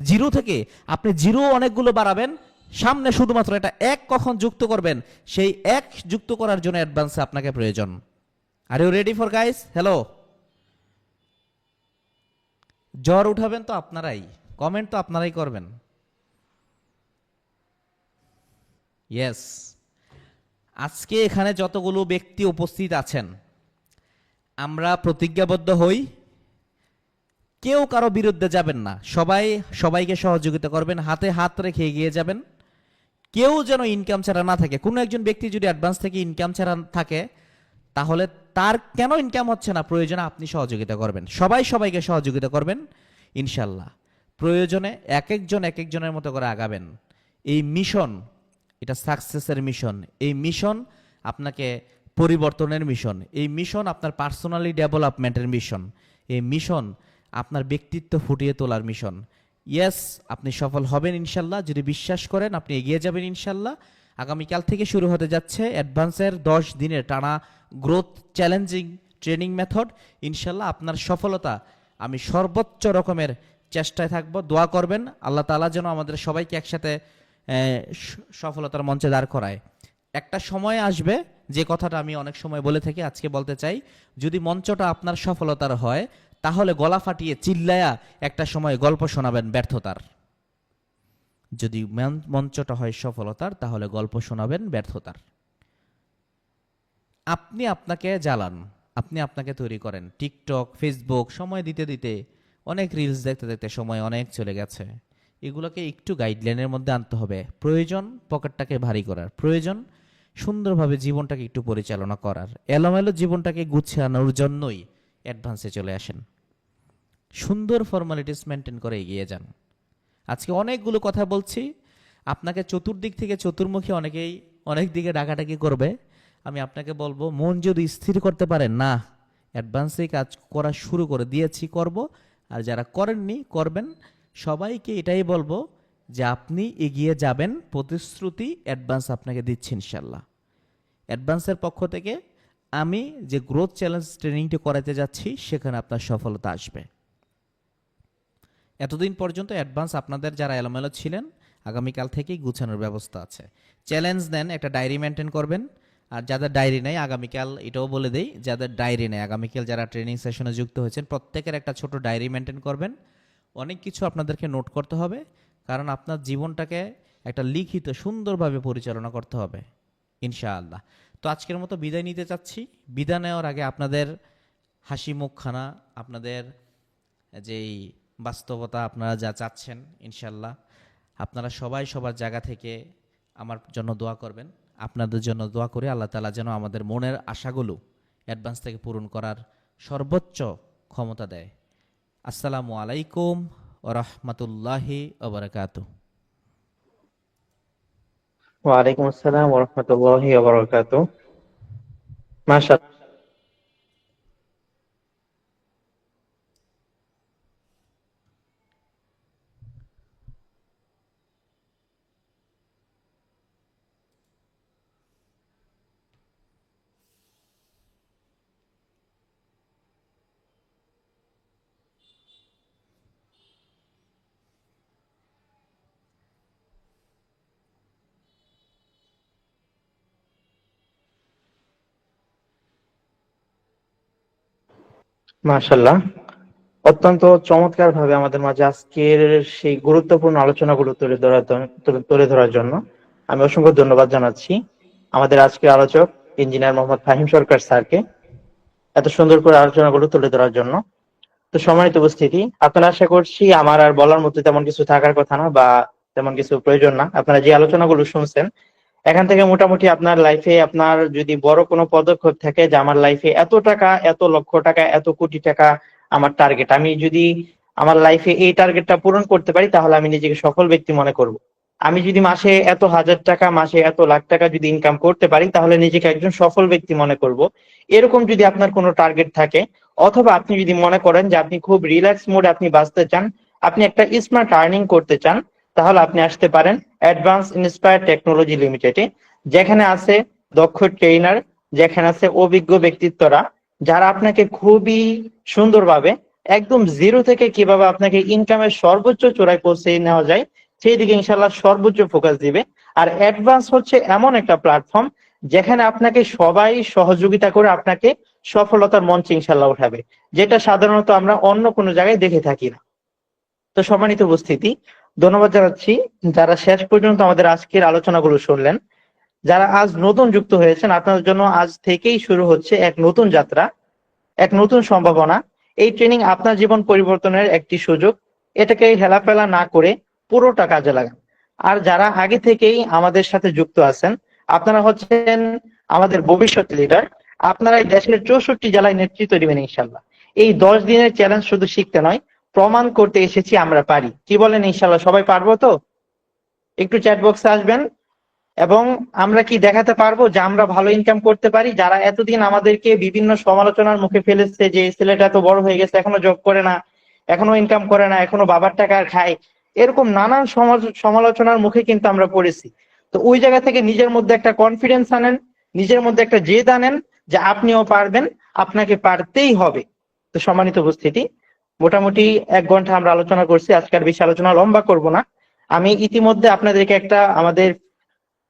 S1: জিরো থেকে আপনি জিরো অনেকগুলো বাড়াবেন, সামনে শুধুমাত্র এটা এক কখন যুক্ত করবেন, সেই এক যুক্ত করার জন্য অ্যাডভান্সে আপনাকে প্রয়োজন। Are you ready for guys? Hello, জ্বর উঠাবেন তো আপনারাই, কমেন্ট তো আপনারাই করবেন। ইয়েস, আজকে এখানে যতগুলো ব্যক্তি উপস্থিত আছেন, আমরা প্রতিজ্ঞাবদ্ধ হই, কেউ কারো বিরুদ্ধে যাবেন না, সবাই সবাইকে সহযোগিতা করবেন, হাতে হাত রেখে এগিয়ে যাবেন। কেউ যেন ইনকাম ছাড়া না থাকে। কোনো একজন ব্যক্তি যদি অ্যাডভান্স থেকে ইনকাম ছাড়া থাকে, তাহলে তার কেন ইনকাম হচ্ছে না, প্রয়োজনে আপনি সহযোগিতা করবেন, সবাই সবাইকে সহযোগিতা করবেন ইনশাল্লাহ। প্রয়োজনে এক একজনের মতো করে আগাবেন। এই মিশন, এটা সাকসেসের মিশন। এই মিশন আপনাকে পরিবর্তনের মিশন। এই মিশন আপনার পার্সোনালি ডেভেলপমেন্টের মিশন। এই মিশন আপনার ব্যক্তিত্ব ফুটিয়ে তোলার মিশন। ইয়েস, আপনি সফল হবেন ইনশাল্লাহ। যদি বিশ্বাস করেন, আপনি এগিয়ে যাবেন ইনশাল্লাহ। আগামীকাল থেকে শুরু হতে যাচ্ছে অ্যাডভান্সের 10 দিনের টানা গ্রোথ চ্যালেঞ্জিং ট্রেনিং মেথড। ইনশাল্লাহ আপনার সফলতা আমি সর্বোচ্চ রকমের চেষ্টায় থাকব। দোয়া করবেন আল্লাহ তাআলা যেন আমাদের সবাইকে একসাথে সফলতার মঞ্চে দাঁড় করায়। একটা সময় আসবে, যে কথাটা আমি অনেক সময় বলে থাকি, আজকে বলতে চাই, যদি মঞ্চটা আপনার সফলতার হয়, তাহলে গলা ফাটিয়ে চিল্লায়া একটা সময় গল্প শোনাবেন ব্যর্থতার। যদি মঞ্চটা হয় সফলতার, তাহলে গল্প শোনাবেন ব্যর্থতার। আপনি আপনাকে জ্বালান, আপনি আপনাকে তৈরি করেন। টিকটক, ফেসবুক সময় দিতে দিতে, অনেক রিলস দেখতে দেখতে সময় অনেক চলে গেছে। এগুলোকে একটু গাইডলাইনের মধ্যে আনতে হবে। প্রয়োজন পকেটটাকে ভারী করার, প্রয়োজন সুন্দরভাবে জীবনটাকে একটু পরিচালনা করার। এলোমেলো জীবনটাকে গুছিয়ে আনার জন্যই অ্যাডভান্সে চলে আসেন। সুন্দর ফর্মালিটিস মেনটেন করে এগিয়ে যান। আজকে অনেকগুলো কথা বলছি, আপনাকে চতুর্দিক থেকে চতুর্মুখী অনেকেই অনেক দিকে ডাকাডাকি করবে। আমি আপনাকে বলবো, মন যদি স্থির করতে পারেন, না অ্যাডভান্সে কাজ করা শুরু করে দিয়েছি, করব। আর যারা করেননি, করবেন। সবাইকে এটাই বলবো যে আপনি এগিয়ে যাবেন, প্রতিশ্রুতি অ্যাডভান্স আপনাকে দিচ্ছি ইনশাল্লাহ। অ্যাডভান্সের পক্ষ থেকে আমি যে গ্রোথ চ্যালেঞ্জ ট্রেনিংটি করাতে যাচ্ছি সেখানে আপনার সফলতা আসবে। এতদিন পর্যন্ত অ্যাডভান্স আপনাদের যারা এলোমেলো ছিলেন আগামীকাল থেকেই গুছানোর ব্যবস্থা আছে। চ্যালেঞ্জ নেন, একটা ডায়েরি মেনটেন করবেন। আর যাদের ডায়েরি নেই আগামীকাল এটাও বলে দেই, যাদের ডায়েরি নেই আগামীকাল যারা ট্রেনিং সেশনে যুক্ত হয়েছেন প্রত্যেকের একটা ছোট ডায়েরি মেনটেন করবেন। অনেক কিছু আপনাদেরকে নোট করতে হবে, কারণ আপনার জীবনটাকে একটা লিখিত সুন্দরভাবে পরিচালনা করতে হবে ইনশাআল্লাহ। তো আজকের মতো বিদায় নিতে চাচ্ছি। বিদায় নেওয়ার আগে আপনাদের হাসি মুখখানা, আপনাদের যেই বাস্তবতা আপনারা যা চাচ্ছেন ইনশাল্লাহ আপনারা সবাই সবার জায়গা থেকে আমার জন্য দোয়া করবেন। আপনাদের জন্য দোয়া করে আল্লাহ তাআলা যেন আমাদের মনের আশাগুলো অ্যাডভান্স থেকে পূরণ করার সর্বোচ্চ ক্ষমতা দেয়। আসসালামু আলাইকুম ওয়া রাহমাতুল্লাহি ওয়া বারাকাতুহু।
S2: ওয়ালাইকুম আসসালাম ওয়া রাহমাতুল্লাহি ওয়া বারাকাতুহু। মাশাআল্লাহ। অত্যন্ত চমৎকার ভাবে আমাদের মাঝে আজকের সেই গুরুত্বপূর্ণ আলোচনাগুলো তুলে ধরার জন্য আমি অসংখ্য ধন্যবাদ জানাচ্ছি আমাদের আজকের আলোচক ইঞ্জিনিয়ার মোহাম্মদ ফাহিম সরকার স্যারকে এত সুন্দর করে আলোচনাগুলো তুলে ধরার জন্য। তো সম্মানিত উপস্থিতি, আপনারা আশা করছি আমার আর বলার মতো তেমন কিছু থাকার কথা না বা তেমন কিছু প্রয়োজন না। আপনারা যে আলোচনাগুলো শুনছেন এখান থেকে মোটামুটি আপনার লাইফে আপনার যদি বড় কোনো পদক্ষেপ থাকে যে আমার লাইফে এত টাকা, এত লক্ষ টাকা, এত কোটি টাকা আমার টার্গেট, আমি যদি আমার লাইফে এই টার্গেটটা পূরণ করতে পারি তাহলে আমি নিজেকে সফল ব্যক্তি মনে করব। আমি যদি মাসে এত হাজার টাকা, মাসে এত লাখ টাকা যদি ইনকাম করতে পারি তাহলে নিজেকে একজন সফল ব্যক্তি মনে করব। এরকম যদি আপনার কোনো টার্গেট থাকে, অথবা আপনি যদি মনে করেন যে আপনি খুব রিল্যাক্স মোডে আপনি বাঁচতে চান, আপনি একটা স্মার্ট আর্নিং করতে চান, তাহলে আপনি আসতে পারেন অ্যাডভান্স ইন্সপায়ার টেকনোলজি লিমিটেডে, যেখানে আছে দক্ষ ট্রেনার, যেখানে আছে অভিজ্ঞ ব্যক্তিত্বরা, যারা আপনাকে খুবই সুন্দরভাবে একদম জিরো থেকে কিভাবে আপনাকে ইনকামের সর্বোচ্চ চূড়ায় পৌঁছে নেওয়া যায় সেই দিকে ইনশাল্লাহ সর্বোচ্চ ফোকাস দিবে। আর অ্যাডভান্স হচ্ছে এমন একটা প্ল্যাটফর্ম যেখানে আপনাকে সবাই সহযোগিতা করে আপনাকে সফলতার মঞ্চে ইনশাল্লাহ উঠাবে, যেটা সাধারণত আমরা অন্য কোনো জায়গায় দেখে থাকি না। তো সম্মানিত উপস্থিতি, ধন্যবাদ জানাচ্ছি যারা শেষ পর্যন্ত আমাদের আজকের আলোচনাগুলো শুনলেন। যারা আজ নতুন যুক্ত হয়েছেন আপনাদের জন্য আজ থেকেই শুরু হচ্ছে এক নতুন যাত্রা, এক নতুন সম্ভাবনা। এই ট্রেনিং আপনার জীবন পরিবর্তনের একটি সুযোগ, এটাকে হেলাফেলা না করে পুরোটা কাজে লাগান। আর যারা আগে থেকেই আমাদের সাথে যুক্ত আছেন আপনারা হচ্ছেন আমাদের ভবিষ্যৎ লিডার। আপনারা এই দেশের 64 জেলায় নেতৃত্ব দিবেন ইনশাল্লাহ। এই 10 দিনের চ্যালেঞ্জ শুধু শিখতে নয়, প্রমাণ করতে এসেছি আমরা পারি। কি বলেন ইনশাল্লাহ সবাই পারবো তো? একটু চ্যাট বক্সে আসবেন। এবং আমরা কি দেখাতে পারবো যে আমরা ভালো ইনকাম করতে পারি? যারা এতদিন আমাদেরকে বিভিন্ন সমালোচনার মুখে ফেলেছে যে ছেলেটা এত বড় হয়ে গেছে এখনো জব করে না, এখনো ইনকাম করে না, এখনো বাবার টাকা খায়, এরকম নানান সমালোচনার মুখে কিন্তু আমরা পড়েছি। তো ওই জায়গা থেকে নিজের মধ্যে একটা কনফিডেন্স আনেন, নিজের মধ্যে একটা জেদ আনেন যে আপনিও পারবেন, আপনাকে পারতেই হবে। তো সম্মানিত উপস্থিতি, মোটামুটি 1 ঘন্টা আমরা আলোচনা করছি, আজকে আর বেশি আলোচনা লম্বা করব না। আমি ইতিমধ্যে আপনাদেরকে একটা আমাদের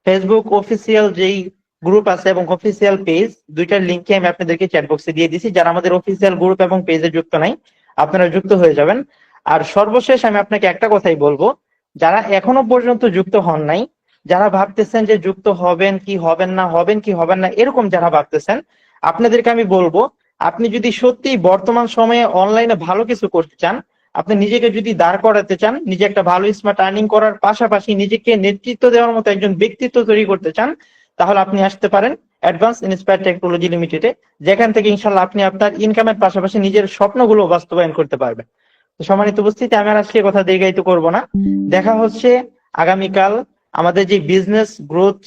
S2: ফেসবুক অফিসিয়াল যেই গ্রুপ আছে এবং অফিসিয়াল পেজ, দুইটার লিঙ্কে আমি আপনাদেরকে চ্যাট বক্সে দিয়ে দিছি। যারা আমাদের অফিসিয়াল গ্রুপ এবং পেজে যুক্ত নাই আপনারা যুক্ত হয়ে যাবেন। আর সর্বশেষ আমি আপনাকে একটা কথাই বলবো, যারা এখনো পর্যন্ত যুক্ত হন নাই, যারা ভাবতেছেন যে যুক্ত হবেন কি হবেন না, হবেন কি হবেন না, এরকম যারা ভাবতেছেন, আপনাদেরকে আমি বলবো আপনি যদি সত্যি বর্তমান সময়ে অনলাইনে ভালো কিছু করতে চান, আপনি নিজেকে যদি দাঁড় করাতে চান, নিজে একটা ভালো স্মার্ট আর্নিং করার পাশাপাশি নিজেকে নেতৃত্ব দেওয়ার মতো একজন ব্যক্তিত্ব তৈরি করতে চান, তাহলে আপনি আসতে পারেন অ্যাডভান্স ইন্সপায়ার টেকনোলজি লিমিটেডে, যেখান থেকে ইনশাল্লাহ আপনি আপনার ইনকামের পাশাপাশি নিজের স্বপ্নগুলো বাস্তবায়ন করতে পারবেন। তো সম্মানিত উপস্থিতি, আমি আর আজকে কথা দীর্ঘায়িত করব না। দেখা হচ্ছে আগামীকাল আমাদের যে বিজনেস গ্রোথ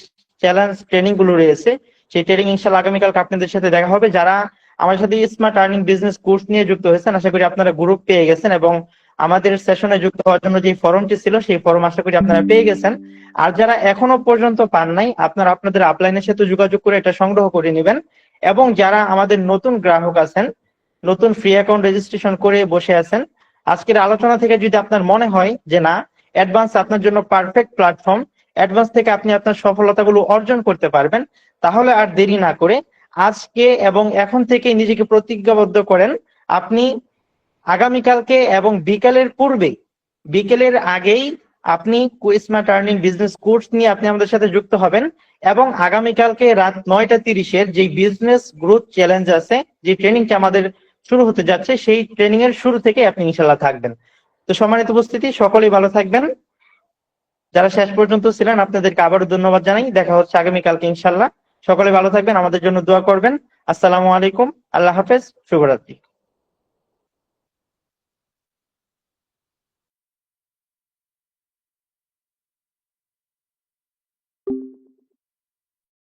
S2: চ্যালেঞ্জ ট্রেনিং গুলো রয়েছে, সেই ট্রেনিং ইনশাল্লাহ আগামীকালকে আপনাদের সাথে দেখা হবে। যারা আমার সাথে স্মার্ট আর্নিং বিজনেস কোর্স নিয়ে যুক্ত হয়েছেন আশা করি আপনারা গ্রুপ পেয়ে গেছেন এবং আমাদের সেশনে যুক্ত হওয়ার জন্য যে ফর্মটি ছিল সেই ফর্ম আশা করি আপনারা পেয়ে গেছেন। আর যারা এখনো পর্যন্ত পান নাই, আপনারা আপনাদের আপলাইনের সাথে যোগাযোগ করে এটা সংগ্রহ করে নেবেন। এবং যারা আমাদের নতুন গ্রাহক আছেন, নতুন ফ্রি অ্যাকাউন্ট রেজিস্ট্রেশন করে বসে আছেন, আজকের আলোচনা থেকে যদি আপনার মনে হয় যে না, অ্যাডভান্স আপনার জন্য পারফেক্ট প্ল্যাটফর্ম, অ্যাডভান্স থেকে আপনি আপনার সফলতাগুলো অর্জন করতে পারবেন, তাহলে আর দেরি না করে আজকে এবং এখন থেকে নিজেকে প্রতিজ্ঞাবদ্ধ করেন। আপনি আগামীকালকে এবং বিকেলের পূর্বে, বিকেলের আগেই আপনি স্মার্ট আর্নিং বিজনেস কোর্স নিয়ে আপনি আমাদের সাথে যুক্ত হবেন। এবং আগামীকালকে রাত 9:30 যে বিজনেস গ্রোথ চ্যালেঞ্জ আছে, যে ট্রেনিংটা আমাদের শুরু হতে যাচ্ছে, সেই ট্রেনিং এর শুরু থেকে আপনি ইনশাল্লাহ থাকবেন। তো সম্মানিত উপস্থিতি, সকলেই ভালো থাকবেন। যারা শেষ পর্যন্ত ছিলেন আপনাদেরকে আবারও ধন্যবাদ জানাই। দেখা হচ্ছে আগামীকালকে ইনশাল্লাহ। সকলে ভালো থাকবেন, আমাদের জন্য দোয়া করবেন। আসসালামু আলাইকুম, আল্লাহ হাফেজ, শুভরাত্রি।